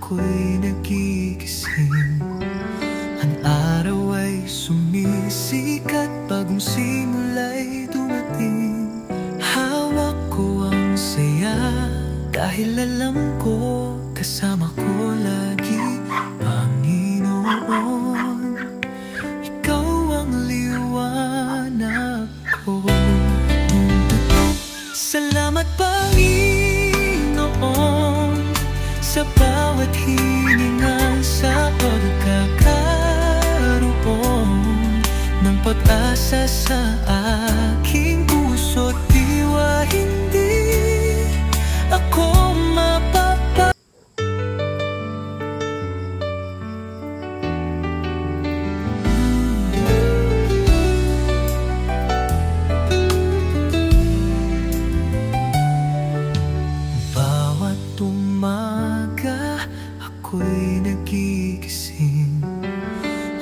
ako'y nagigising. Ang araw ay sumisikat, bagong simula'y dumating. Hawak ko ang saya dahil alam ko kasama ko lagi, Panginoon. Ikaw ang liwanag ko. Salamat Panginoon sa bawat hininga, sa pagkakaroon ng pag-asa sa aking puso't diwa. Hindi ako mapapa bawat umaga ako'y nagigising.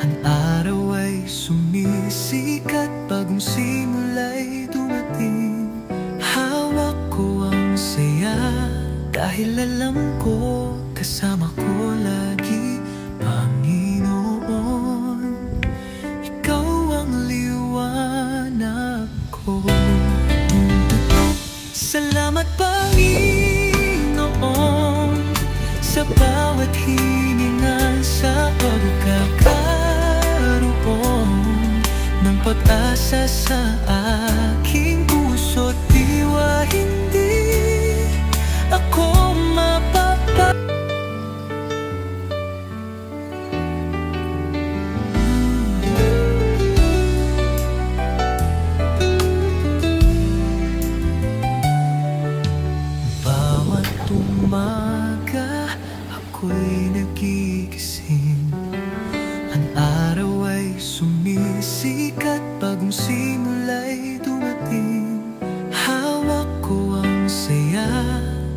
Ang araw ay sumisikat, bagong simula'y dumating. Hawak ko ang saya dahil alam ko kasama ko lagi, Panginoon. Ikaw ang liwanag ko. Salamat Panginoon sa bawat hininga, sa pagkakaroon ng pag-asa sa aking puso't diwa. Hindi ako mapapa bawat umaga ako'y nagigising. Ang araw ay sumisikat, bagong simula'y dumating. Hawak ko ang saya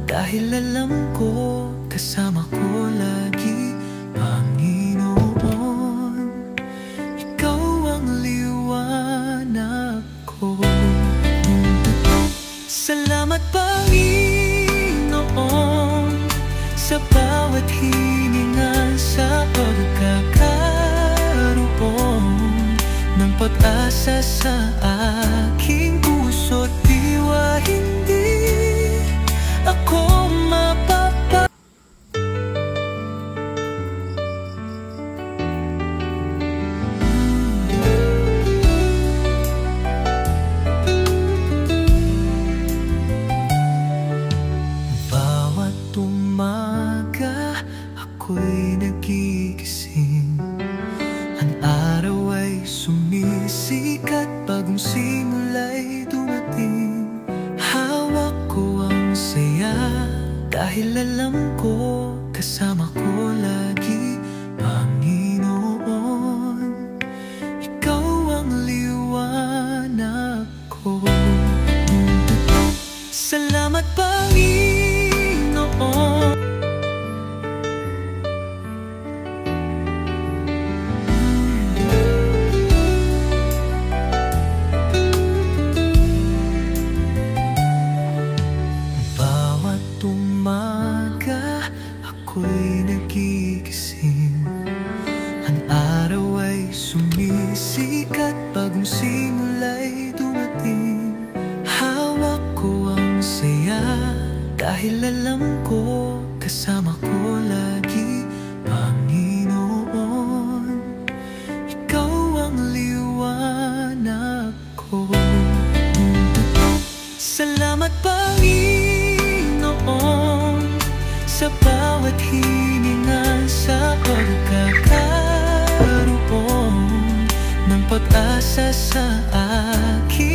dahil alam ko kasama ko lagi, Panginoon. Ikaw ang liwanag ko. Salamat Panginoon sa bawat hininga, sa pagkakaroon ng pag-asa sa aking puso't diwa. Hindi ako mapapa bawat umaga ako'y nagigising. Ang araw ay sumisikat, bagong simula'y dumating. Hawak ko ang saya dahil alam ko kasama ko lagi, Panginoon. Ikaw ang liwanag ko. Salamat Panginoon. Bawat umaga ako'y nagigising. Ang araw ay sumisikat, bagong simula'y dumating. Hawak ko ang saya dahil alam ko kasama ko lagi, Panginoon. Ikaw ang liwanag ko. Salamat Panginoon sa bawat hininga, sa pagkakaroon ng pag-asa sa akin.